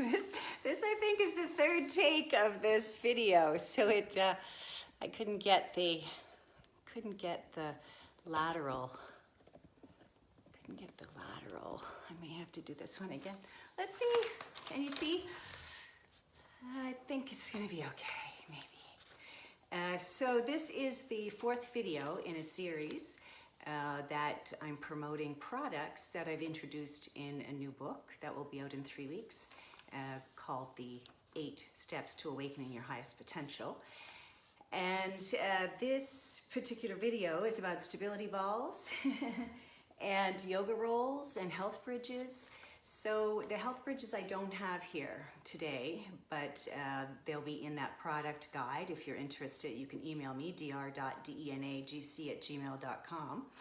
this I think is the third take of this video. So I couldn't get the lateral. I may have to do this one again. Let's see. Can you see? I think it's gonna be okay, maybe. So this is the fourth video in a series that I'm promoting products that I've introduced in a new book that will be out in 3 weeks called The 8 Steps to Awakening Your Highest Potential. And this particular video is about stability balls and yoga rolls and health bridges. So the health bridges I don't have here today, but they'll be in that product guide. If you're interested, you can email me, dr.denagc@gmail.com.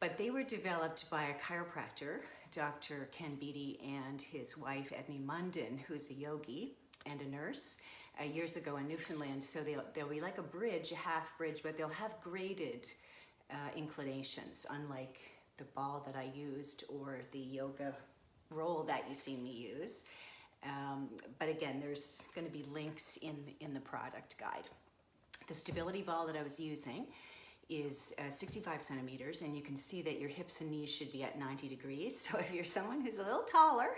But they were developed by a chiropractor, Dr. Ken Beatty, and his wife, Edney Munden, who's a yogi and a nurse, years ago in Newfoundland. So they'll be like a bridge, a half bridge, but they'll have graded inclinations, unlike the ball that I used or the yoga roll that you see me use. But again, there's going to be links in the product guide. The stability ball that I was using is 65 centimeters, and you can see that your hips and knees should be at 90 degrees. So if you're someone who's a little taller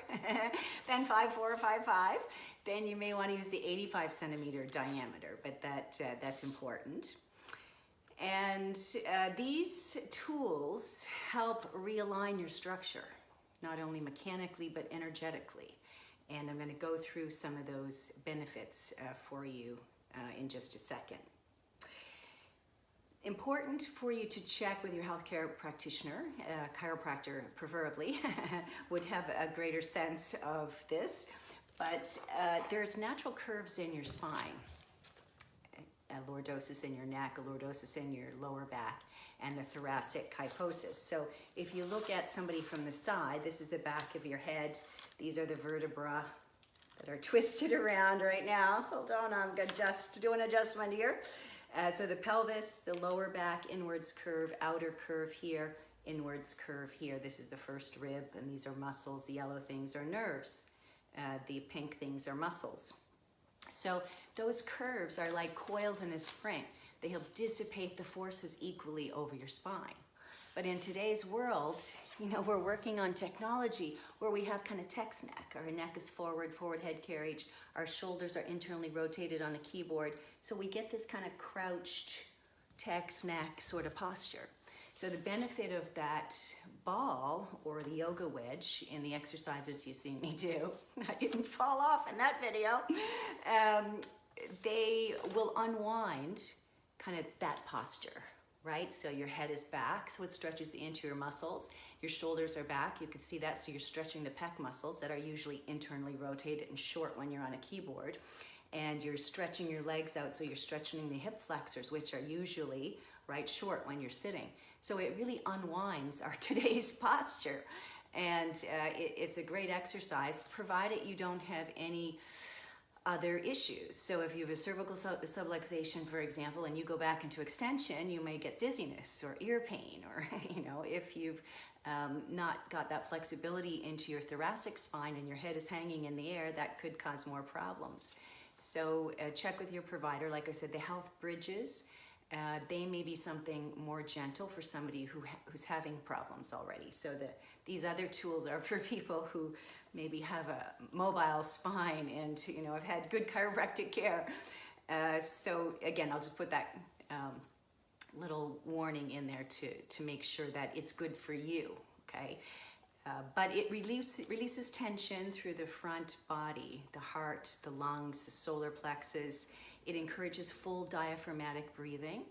than 5'4" or 5'5", then you may want to use the 85 centimeter diameter, but that's important. And these tools help realign your structure, not only mechanically, but energetically. And I'm going to go through some of those benefits for you in just a second. Important for you to check with your healthcare practitioner, chiropractor preferably, would have a greater sense of this, but there's natural curves in your spine. Lordosis in your neck, a lordosis in your lower back, and the thoracic kyphosis. So if you look at somebody from the side, this is the back of your head. These are the vertebrae that are twisted around right now. Hold on, I'm gonna just do an adjustment here. So the pelvis, the lower back, inwards curve, outer curve here, inwards curve here. This is the first rib, and these are muscles. The yellow things are nerves. The pink things are muscles. So those curves are like coils in a spring. They help dissipate the forces equally over your spine. But in today's world, you know, we're working on technology where we have kind of text neck. Our neck is forward head carriage. Our shoulders are internally rotated on a keyboard. So we get this kind of crouched text neck sort of posture. So the benefit of that ball or the yoga wedge in the exercises you see me do, I didn't fall off in that video, they will unwind kind of that posture, right? So your head is back, so it stretches the anterior muscles. Your shoulders are back, you can see that, so you're stretching the pec muscles that are usually internally rotated and short when you're on a keyboard. And you're stretching your legs out, so you're stretching the hip flexors, which are usually right short when you're sitting. So it really unwinds our today's posture. And it's a great exercise, provided you don't have any other issues. So if you have a cervical subluxation, for example, and you go back into extension, you may get dizziness or ear pain, or you know, if you've not got that flexibility into your thoracic spine and your head is hanging in the air, that could cause more problems. So check with your provider. Like I said, the health bridges, they may be something more gentle for somebody who's having problems already. So these other tools are for people who maybe have a mobile spine and, you know, have had good chiropractic care. So again, I'll just put that little warning in there to make sure that it's good for you, okay? But it releases tension through the front body, the heart, the lungs, the solar plexus. It encourages full diaphragmatic breathing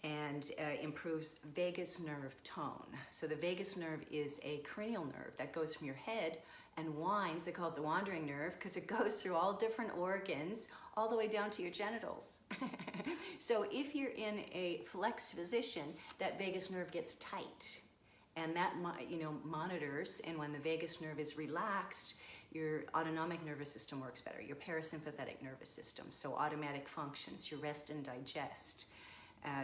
and improves vagus nerve tone. So the vagus nerve is a cranial nerve that goes from your head and winds. They call it the wandering nerve because it goes through all different organs all the way down to your genitals. So if you're in a flexed position, that vagus nerve gets tight. And that, you know, monitors, and when the vagus nerve is relaxed, your autonomic nervous system works better, your parasympathetic nervous system, so automatic functions, your rest and digest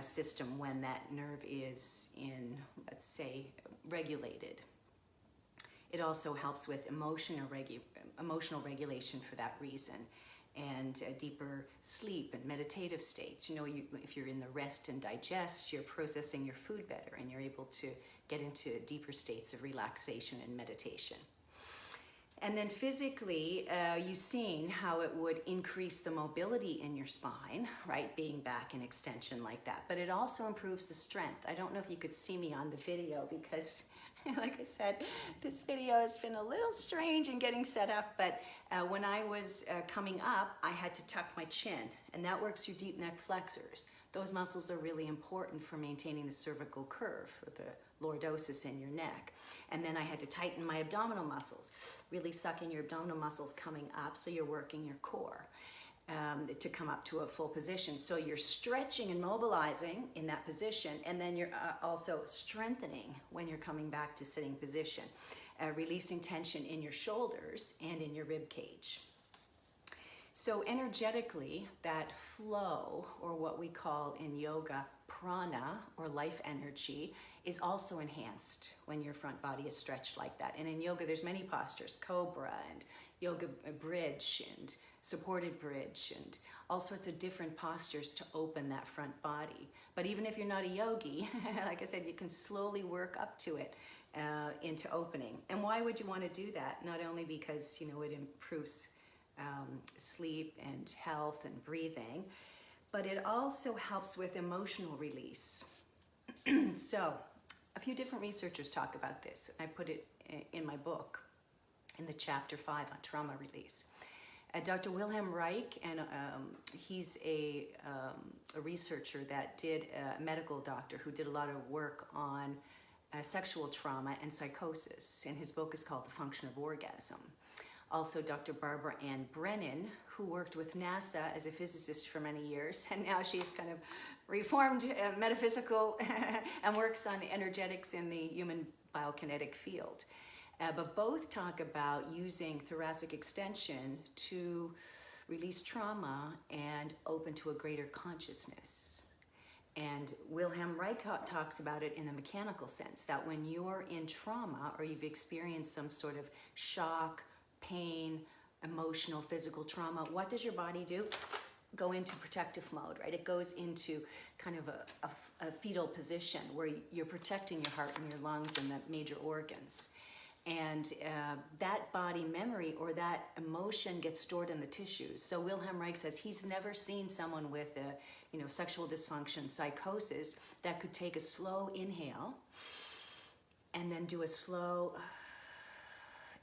system when that nerve is in, let's say, regulated. It also helps with emotional regulation for that reason, and deeper sleep and meditative states. You know, if you're in the rest and digest, you're processing your food better and you're able to get into deeper states of relaxation and meditation. And then physically, you've seen how it would increase the mobility in your spine, right? Being back in extension like that. But it also improves the strength. I don't know if you could see me on the video because, like I said, this video has been a little strange in getting set up. But when I was coming up, I had to tuck my chin. And that works your deep neck flexors. Those muscles are really important for maintaining the cervical curve, or the lordosis in your neck. And then I had to tighten my abdominal muscles, really sucking your abdominal muscles coming up so you're working your core to come up to a full position. So you're stretching and mobilizing in that position, and then you're also strengthening when you're coming back to sitting position, releasing tension in your shoulders and in your rib cage. So energetically, that flow, or what we call in yoga prana, or life energy, is also enhanced when your front body is stretched like that. And in yoga, there's many postures: cobra and yoga bridge and supported bridge, and all sorts of different postures to open that front body. But even if you're not a yogi, like I said, you can slowly work up to it into opening. And why would you want to do that? Not only because, you know, it improves sleep and health and breathing, but it also helps with emotional release. So a few different researchers talk about this. I put it in my book in the chapter 5 on trauma release. Dr. Wilhelm Reich, and he's a researcher that did, a medical doctor who did a lot of work on sexual trauma and psychosis, and his book is called The Function of Orgasm. Also, Dr. Barbara Ann Brennan, who worked with NASA as a physicist for many years, and now she's kind of reformed metaphysical and works on energetics in the human biokinetic field. But both talk about using thoracic extension to release trauma and open to a greater consciousness. And Wilhelm Reich talks about it in the mechanical sense, that when you're in trauma or you've experienced some sort of shock, pain, emotional, physical trauma, what does your body do? Go into protective mode, right? It goes into kind of a fetal position where you're protecting your heart and your lungs and the major organs. And that body memory or that emotion gets stored in the tissues. So Wilhelm Reich says he's never seen someone with a, sexual dysfunction, psychosis, that could take a slow inhale and then do a slow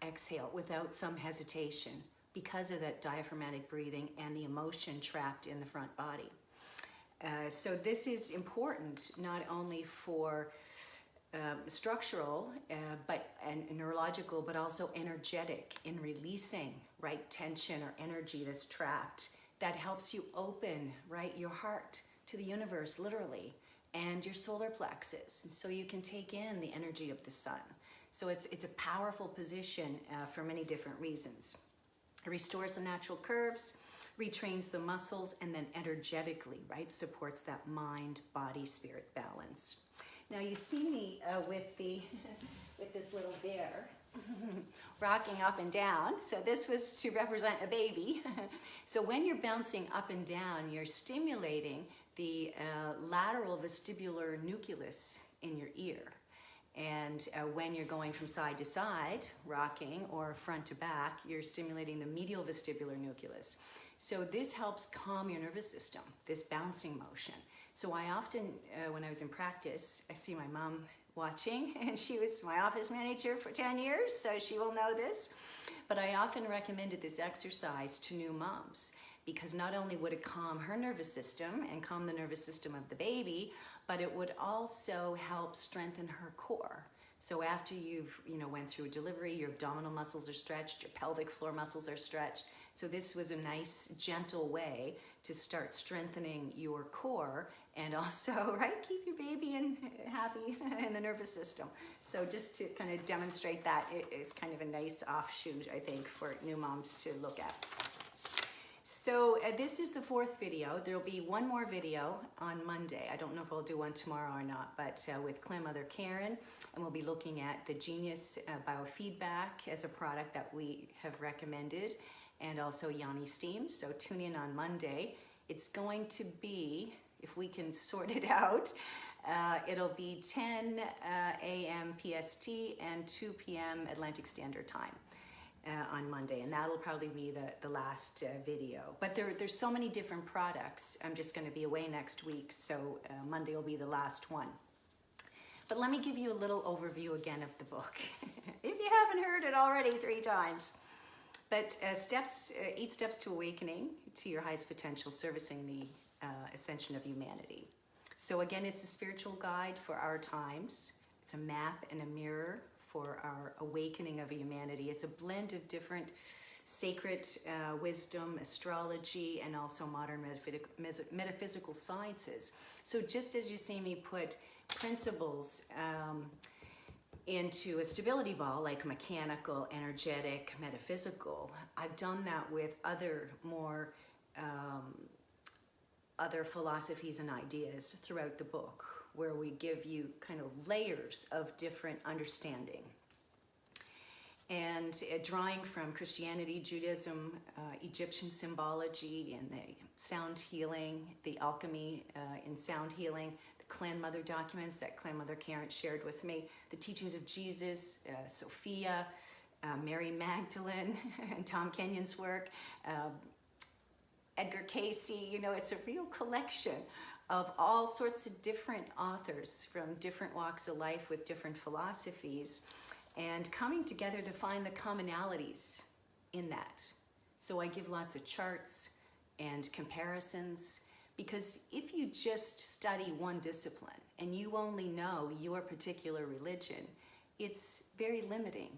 exhale without some hesitation, because of that diaphragmatic breathing and the emotion trapped in the front body. So this is important not only for structural and neurological, but also energetic in releasing, right, tension or energy that's trapped. That helps you open, right, your heart to the universe, literally, and your solar plexus, so you can take in the energy of the sun. So it's a powerful position for many different reasons. It restores the natural curves, retrains the muscles, and then energetically, right, supports that mind, body, spirit balance. Now you see me with this little bear rocking up and down. So this was to represent a baby. So when you're bouncing up and down, you're stimulating the lateral vestibular nucleus in your ear. And when you're going from side to side, rocking, or front to back, you're stimulating the medial vestibular nucleus. So this helps calm your nervous system, this bouncing motion. So I often, when I was in practice, I see my mom watching, and she was my office manager for 10 years, so she will know this. But I often recommended this exercise to new moms, because not only would it calm her nervous system and calm the nervous system of the baby, but it would also help strengthen her core. So after you've went through a delivery, your abdominal muscles are stretched, your pelvic floor muscles are stretched. So this was a nice, gentle way to start strengthening your core and also, right, keep your baby happy in the nervous system. So just to kind of demonstrate that, it is kind of a nice offshoot, I think, for new moms to look at. So this is the 4th video. There'll be one more video on Monday. I don't know if I'll do one tomorrow or not, but with Clan-Mother Karen, and we'll be looking at the Genius Biofeedback as a product that we have recommended, and also Yanni Steam. So tune in on Monday. It's going to be, if we can sort it out, it'll be 10 a.m. PST and 2 p.m. Atlantic Standard Time. On Monday, and that'll probably be the last video. But there's so many different products. I'm just going to be away next week, so Monday will be the last one. But let me give you a little overview again of the book, if you haven't heard it already 3 times. But 8 Steps to Awakening to Your Highest Potential, Servicing the Ascension of Humanity. So again, it's a spiritual guide for our times. It's a map and a mirror for our awakening of humanity. It's a blend of different sacred wisdom, astrology, and also modern metaphysical sciences. So just as you see me put principles into a stability ball, like mechanical, energetic, metaphysical, I've done that with other more other philosophies and ideas throughout the book, where we give you kind of layers of different understanding. And drawing from Christianity, Judaism, Egyptian symbology, and the sound healing, the alchemy in sound healing, the Clan-Mother documents that Clan-Mother Karen shared with me, the teachings of Jesus, Sophia, Mary Magdalene, and Tom Kenyon's work, Edgar Casey. You know, it's a real collection of all sorts of different authors from different walks of life with different philosophies, and coming together to find the commonalities in that. So I give lots of charts and comparisons, because if you just study one discipline and you only know your particular religion, it's very limiting.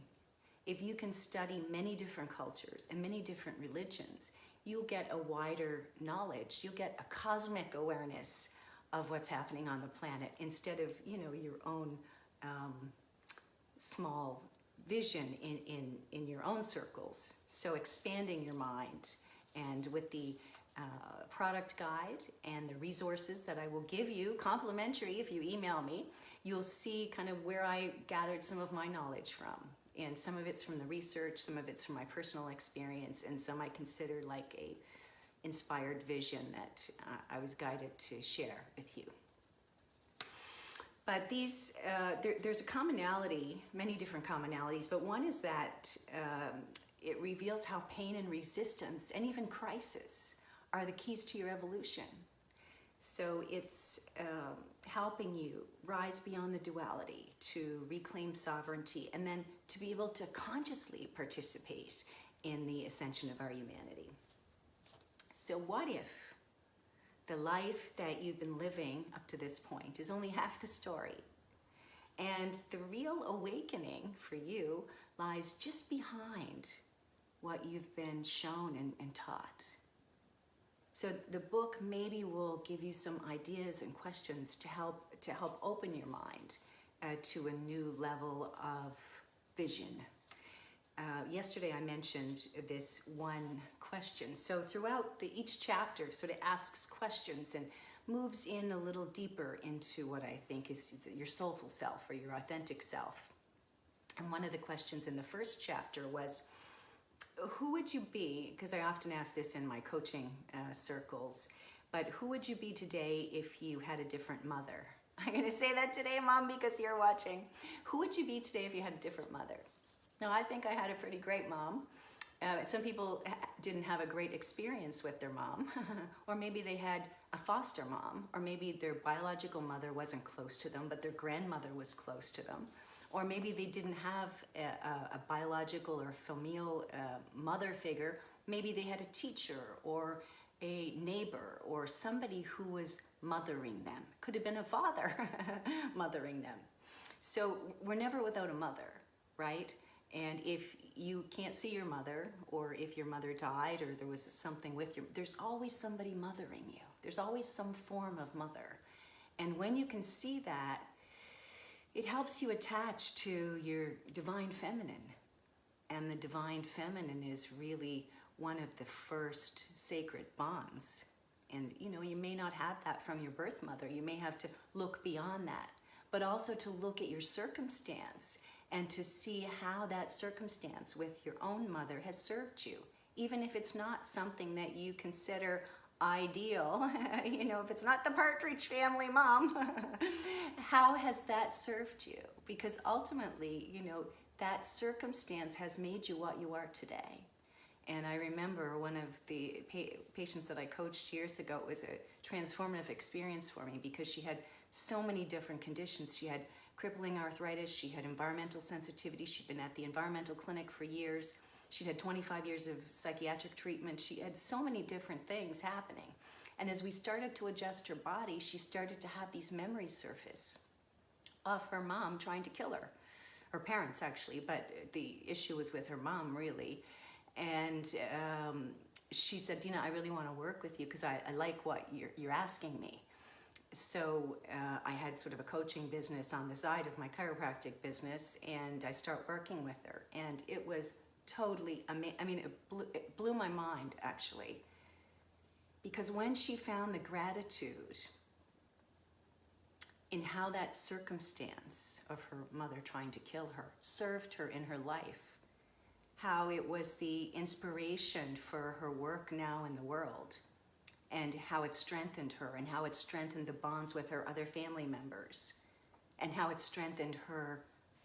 If you can study many different cultures and many different religions, you'll get a wider knowledge. You'll get a cosmic awareness of what's happening on the planet, instead of, you know, your own small vision in your own circles. So expanding your mind, and with the product guide and the resources that I will give you complimentary if you email me, you'll see kind of where I gathered some of my knowledge from. And some of it's from the research, some of it's from my personal experience, and some I consider like a inspired vision that I was guided to share with you. But these, there's a commonality, many different commonalities, but one is that it reveals how pain and resistance and even crisis are the keys to your evolution. So it's helping you rise beyond the duality, to reclaim sovereignty, and then to be able to consciously participate in the ascension of our humanity. So what if the life that you've been living up to this point is only half the story, and the real awakening for you lies just behind what you've been shown and taught? So the book maybe will give you some ideas and questions to help open your mind to a new level of vision. Yesterday I mentioned this one question. So throughout each chapter sort of asks questions and moves in a little deeper into what I think is your soulful self, or your authentic self. And one of the questions in the first chapter was, who would you be, because I often ask this in my coaching circles, but who would you be today if you had a different mother? I'm going to say that today, Mom, because you're watching. Who would you be today if you had a different mother? Now, I think I had a pretty great mom. Some people didn't have a great experience with their mom, or maybe they had a foster mom, or maybe their biological mother wasn't close to them, but their grandmother was close to them. Or maybe they didn't have a biological or familial mother figure. Maybe they had a teacher or a neighbor or somebody who was mothering them. Could have been a father mothering them. So we're never without a mother, right? And if you can't see your mother, or if your mother died, or there was something with you, there's always somebody mothering you. There's always some form of mother. And when you can see that, it helps you attach to your divine feminine. And the divine feminine is really one of the first sacred bonds. And you may not have that from your birth mother. You may have to look beyond that, but also to look at your circumstance and to see how that circumstance with your own mother has served you, even if it's not something that you consider ideal, if it's not the Partridge Family mom, how has that served you? Because ultimately, that circumstance has made you what you are today. And I remember one of the patients that I coached years ago, it was a transformative experience for me because she had so many different conditions. She had crippling arthritis, she had environmental sensitivity, she'd been at the environmental clinic for years, she'd had 25 years of psychiatric treatment, she had so many different things happening. And as we started to adjust her body, she started to have these memories surface of her mom trying to kill her. Her parents actually, but the issue was with her mom really. And she said, Dena, I really want to work with you because I like what you're asking me. So I had sort of a coaching business on the side of my chiropractic business, and I start working with her. And it was totally amazing. I mean, it blew my mind, actually. Because when she found the gratitude in how that circumstance of her mother trying to kill her served her in her life, how it was the inspiration for her work now in the world, and how it strengthened her, and how it strengthened the bonds with her other family members, and how it strengthened her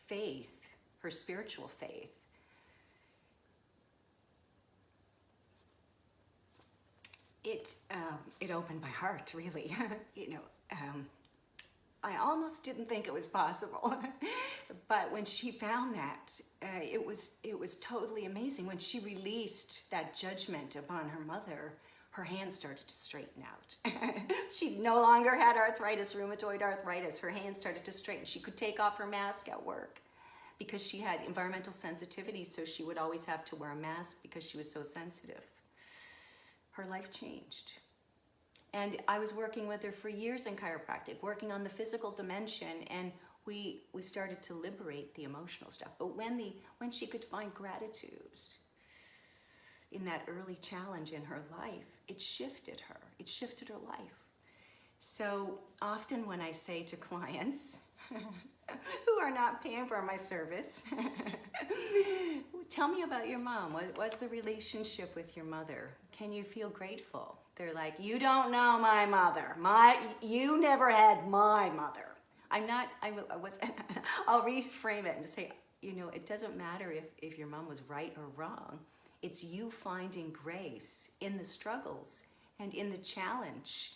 faith, her spiritual faith. It opened my heart, really. I almost didn't think it was possible, but when she found that, it was totally amazing. When she released that judgment upon her mother, her hands started to straighten out. She no longer had arthritis, rheumatoid arthritis. Her hands started to straighten. She could take off her mask at work because she had environmental sensitivity, so she would always have to wear a mask because she was so sensitive. Her life changed. And I was working with her for years in chiropractic, working on the physical dimension, and we started to liberate the emotional stuff. But when she could find gratitude in that early challenge in her life, it shifted her. It shifted her life. So often when I say to clients who are not paying for my service, tell me about your mom. What's the relationship with your mother? Can you feel grateful? They're like, you don't know my mother. You never had my mother. I'll reframe it and say, it doesn't matter if your mom was right or wrong. It's you finding grace in the struggles and in the challenge.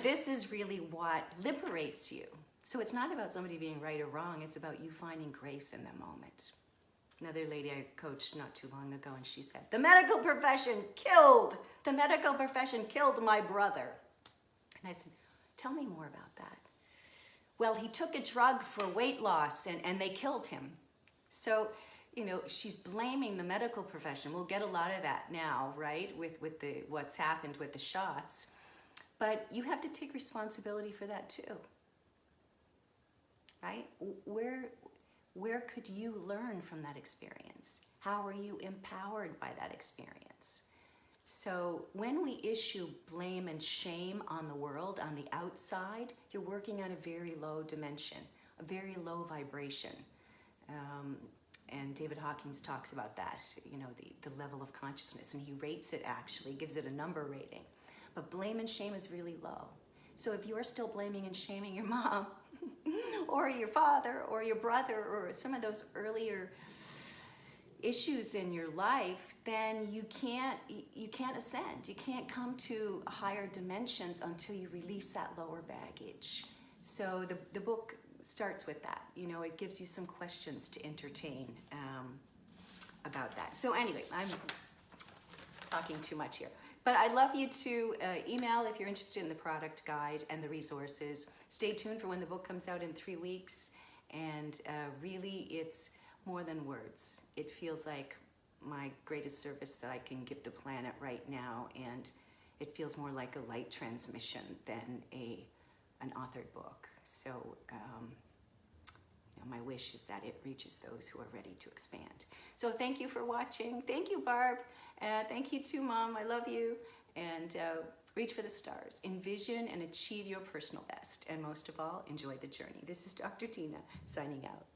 This is really what liberates you. So it's not about somebody being right or wrong. It's about you finding grace in the moment. Another lady I coached not too long ago, and she said, the medical profession killed my brother. And I said, tell me more about that. Well, he took a drug for weight loss and they killed him. So, she's blaming the medical profession. We'll get a lot of that now, right? With what's happened with the shots. But you have to take responsibility for that too. Right? Where could you learn from that experience? How are you empowered by that experience? So when we issue blame and shame on the world, on the outside, you're working at a very low dimension, a very low vibration. And David Hawkins talks about that, the level of consciousness, and he rates it actually, gives it a number rating. But blame and shame is really low. So if you're still blaming and shaming your mom, or your father, or your brother, or some of those earlier issues in your life, then you can't ascend. You can't come to higher dimensions until you release that lower baggage. So the book starts with that. It gives you some questions to entertain about that. So anyway, I'm talking too much here. But I'd love you to email if you're interested in the product guide and the resources. Stay tuned for when the book comes out in 3 weeks. And really, it's more than words. It feels like my greatest service that I can give the planet right now. And it feels more like a light transmission than an authored book. So my wish is that it reaches those who are ready to expand. So thank you for watching. Thank you, Barb. Thank you too, Mom. I love you. And reach for the stars. Envision and achieve your personal best. And most of all, enjoy the journey. This is Dr. Dena signing out.